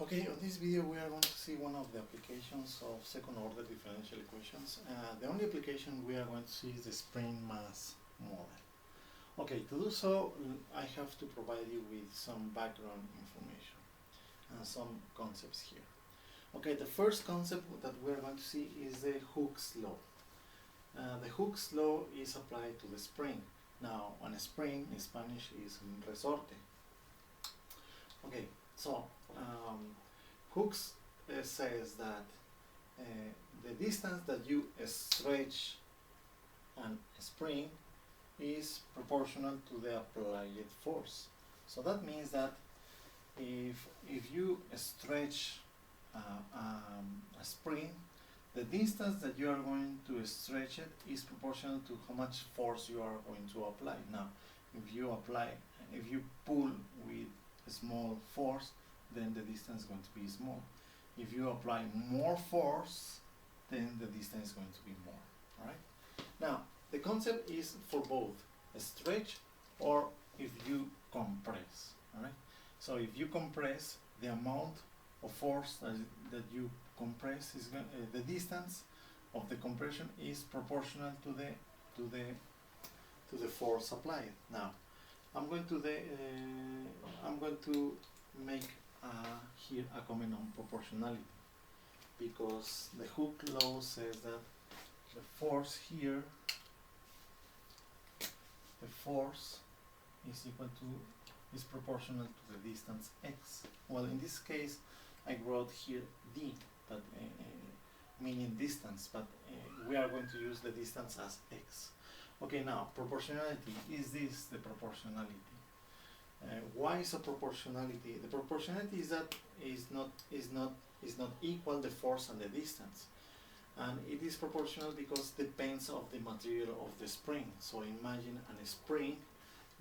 Okay, on this video we are going to see one of the applications of second order differential equations. The only application we are going to see is the spring mass model. Okay, to do so I have to provide you with some background information and some concepts here. Okay, the first concept that we are going to see is the Hooke's law. The Hooke's law is applied to the spring. Now, on a spring in Spanish is un resorte. Okay, so Hooke's says that the distance that you stretch on a spring is proportional to the applied force. So that means that if you stretch a spring, the distance that you are going to stretch it is proportional to how much force you are going to apply. Now, if you pull with a small force, then the distance is going to be small. If you apply more force, then the distance is going to be more. Alright? Now, the concept is for both a stretch or if you compress. Alright? So if you compress, the amount of force that you compress is the distance of the compression is proportional to the force applied. Now, I'm going to make here a comment on proportionality, because the Hooke's law says that the force here, the force is proportional to the distance x. Well, in this case, I wrote here d, but meaning distance, but we are going to use the distance as x. Okay, now proportionality. Is this the proportionality? Why is a proportionality? The proportionality is that is not equal the force and the distance, and it is proportional because it depends of the material of the spring. So imagine a spring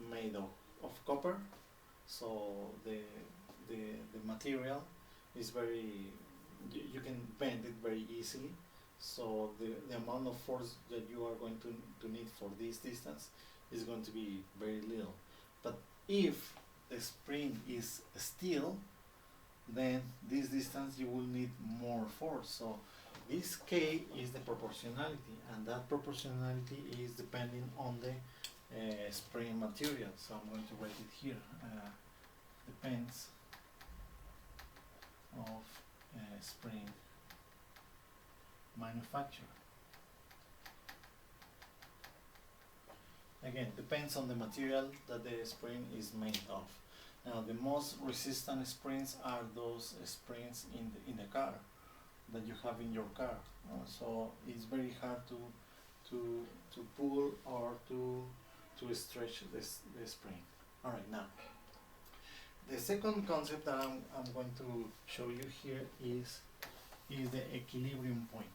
made of copper. So the material is you can bend it very easily. So the amount of force that you are going to need for this distance is going to be very little. But if the spring is steel, then this distance you will need more force. So this K is the proportionality, and that proportionality is depending on the spring material. So I'm going to write it here. Depends of spring manufacture. Again, depends on the material that the spring is made of. Now, the most resistant springs are those springs in the car that you have in your car. So it's very hard to pull or to stretch the spring. All right, now the second concept that I'm going to show you here is the equilibrium point.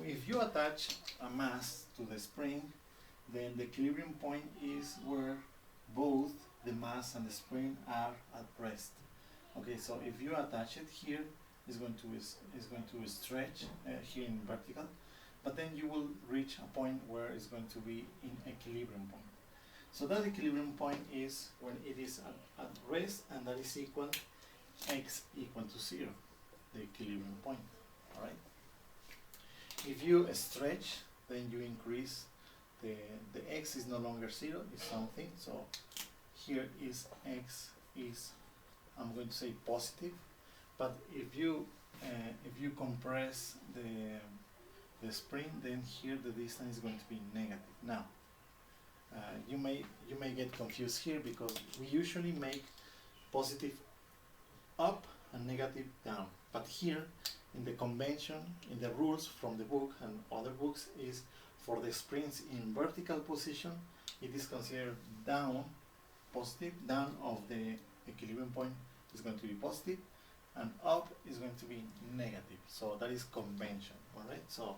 If you attach a mass to the spring, then the equilibrium point is where both the mass and the spring are at rest. Okay, so if you attach it here, it's going to stretch here in vertical, but then you will reach a point where it's going to be in equilibrium point. So that equilibrium point is when it is at rest, and that is equal x equal to 0, the equilibrium point. All right. If you stretch, then you increase the x is no longer 0, it's something. So here is x is, I'm going to say positive, but if you compress the spring, then here the distance is going to be negative. Now you may get confused here, because we usually make positive up and negative down, but here in the convention, in the rules from the book and other books, is for the springs in vertical position, it is considered down, positive, down of the equilibrium point is going to be positive, and up is going to be negative. So that is convention. All right. So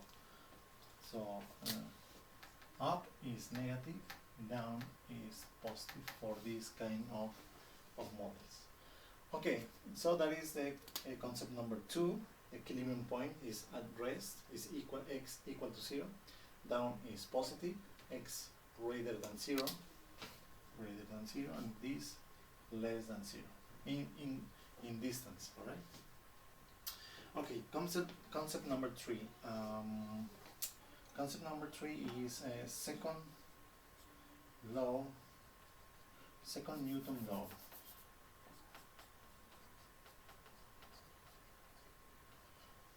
up is negative, down is positive for this kind of models. Okay, so that is the concept number 2. Equilibrium point is at rest, is equal x equal to 0. Down is positive, x greater than 0, and this less than 0. in distance. All right. Okay. Concept number 3. Concept number 3 is a second Newton law.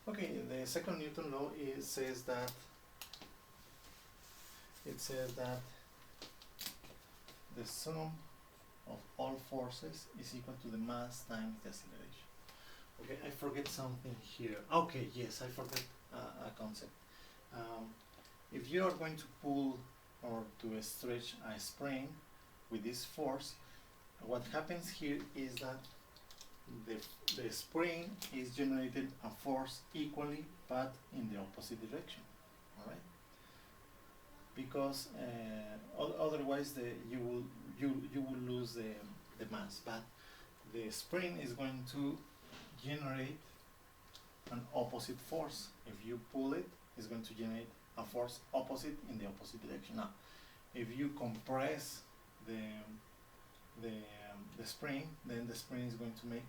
Okay, the second Newton law says that the sum of all forces is equal to the mass times the acceleration. Okay, I forget something here. Okay, yes, I forget a concept. If you are going to pull or to stretch a spring with this force, what happens here is that the spring is generated a force equally but in the opposite direction. All right, because otherwise you will lose the mass, but the spring is going to generate an opposite force. If you pull it, it's going to generate a force opposite in the opposite direction. Now, if you compress the spring, then the spring is going to make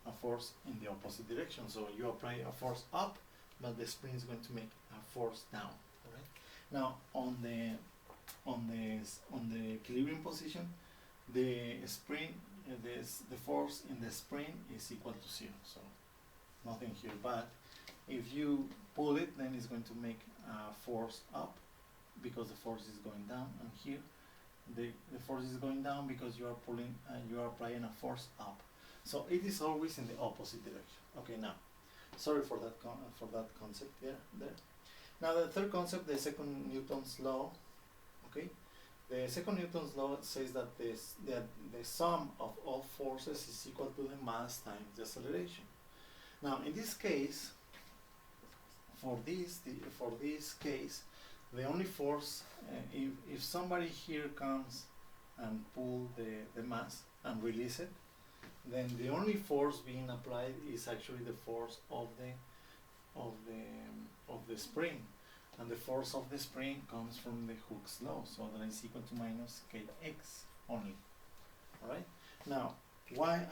a force in the opposite direction. So you apply a force up, but the spring is going to make a force down. All right. Now on the equilibrium position, the spring, the force in the spring is equal to 0. So nothing here. But if you pull it, then it's going to make a force up because the force is going down, and here the force is going down because you are pulling, you are applying a force up. So it is always in the opposite direction. Okay, now, sorry for that concept there. Now the third concept, the second Newton's law. Okay, the second Newton's law says that the sum of all forces is equal to the mass times the acceleration. Now in this case, for this case, the only force, if somebody here comes and pull the mass and release it, then the only force being applied is actually the force of the spring, and the force of the spring comes from the Hooke's law, so that is equal to minus kx only. All right. Now, why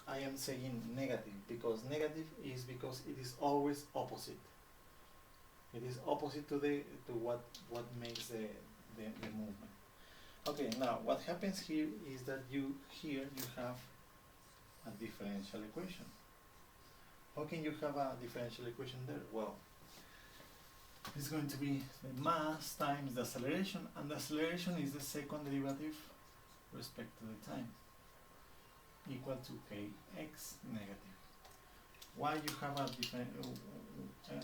I am saying negative? Because negative is because it is always opposite. It is opposite to what makes the movement. Okay. Now, what happens here is that you have a differential equation. How can you have a differential equation there? Well, it's going to be the mass times the acceleration, and the acceleration is the second derivative respect to the time, equal to kx negative. Why you have a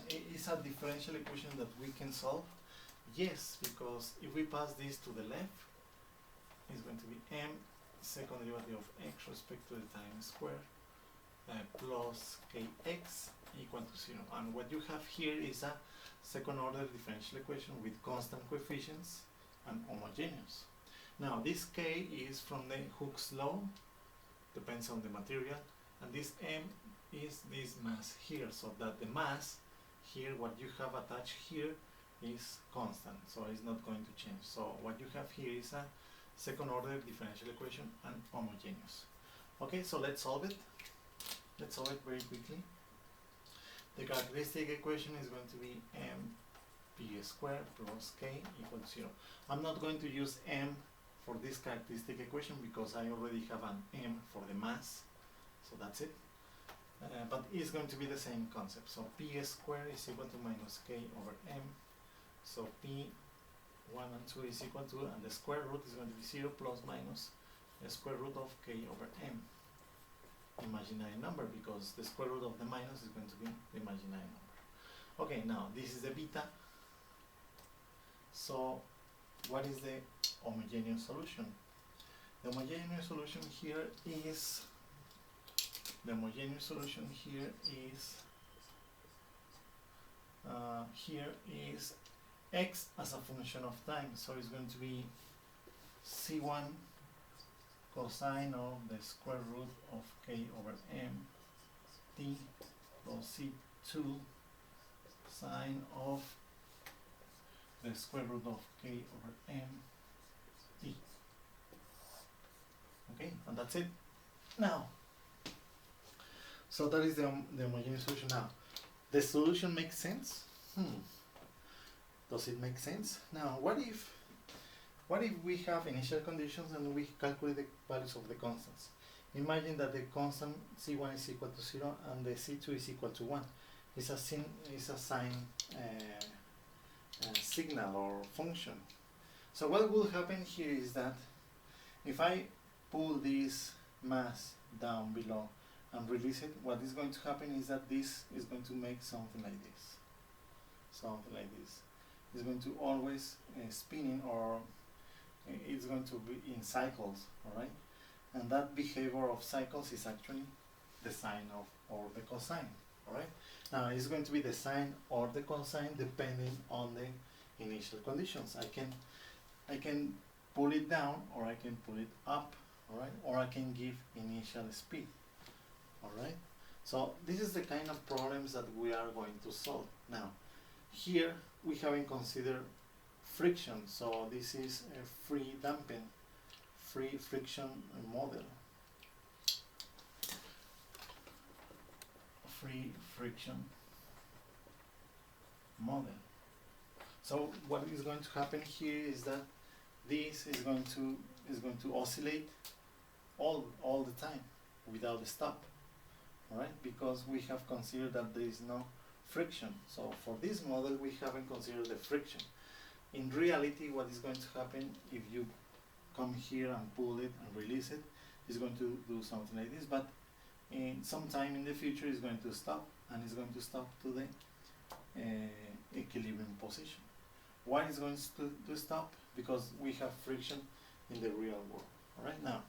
it's a differential equation that we can solve? Yes, because if we pass this to the left, it's going to be m second derivative of x respect to the time squared plus kx equal to 0. And what you have here is a second order differential equation with constant coefficients and homogeneous. Now this k is from the Hooke's law, depends on the material, and this m is this mass here, so that the mass here, what you have attached here, is constant, so it's not going to change. So what you have here is a second order differential equation and homogeneous. Okay, so let's solve it. Let's solve it very quickly. The characteristic equation is going to be mp squared plus k equal to 0. I'm not going to use m for this characteristic equation because I already have an m for the mass, so that's it. But it's going to be the same concept. So p squared is equal to minus k over m. So p 1 and 2 is equal to, and the square root is going to be 0 plus minus the square root of k over m. Imaginary number, because the square root of the minus is going to be the imaginary number. Okay, now this is the beta. So what is the homogeneous solution? The homogeneous solution here is x as a function of time, so it's going to be c1 cosine of the square root of k over m t plus c2 sine of the square root of k over m t. Okay, and that's it. Now So that is the homogeneous solution. Now, the solution makes sense? Does it make sense? Now, what if we have initial conditions and we calculate the values of the constants? Imagine that the constant C1 is equal to 0 and the C2 is equal to 1. It's a sign signal or function. So what will happen here is that if I pull this mass down below and release it, what is going to happen is that this is going to make something like this. Something like this. It's going to always spinning, or it's going to be in cycles, alright? And that behavior of cycles is actually the sine of or the cosine, alright? Now it's going to be the sine or the cosine depending on the initial conditions. I can pull it down or I can pull it up, alright? Or I can give initial speed, alright? So this is the kind of problems that we are going to solve. Now, here we haven't considered friction, so this is a free damping, free friction model. Free friction model. So what is going to happen here is that this is going to oscillate all the time without a stop, all right? Because we have considered that there is no friction. So for this model we haven't considered the friction. In reality, what is going to happen if you come here and pull it and release it, is going to do something like this, but in some time in the future it's going to stop, and it's going to stop to the equilibrium position. Why is going to stop? Because we have friction in the real world. Alright, now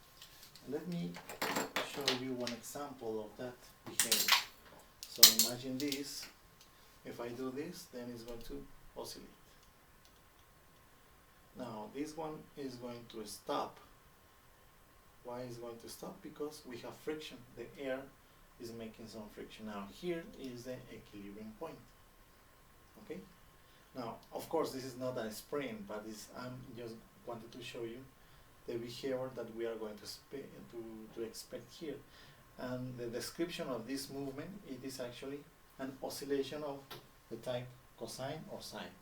let me show you one example of that behavior. So imagine this. If I do this, then it's going to oscillate. Now this one is going to stop. Why is going to stop? Because we have friction. The air is making some friction. Now here is the equilibrium point. Okay. Now, of course, this is not a spring, but I'm just wanted to show you the behavior that we are going to expect here. And the description of this movement, it is actually an oscillation of the type cosine or sine.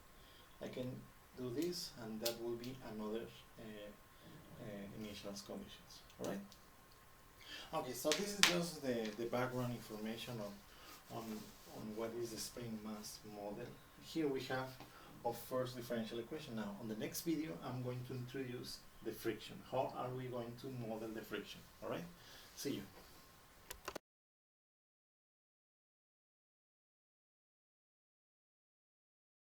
I can do this, and that will be another initial conditions. All right. Okay, so this is just the background information on what is the spring mass model. Here we have our first differential equation. Now, on the next video, I'm going to introduce the friction. How are we going to model the friction? All right. See you.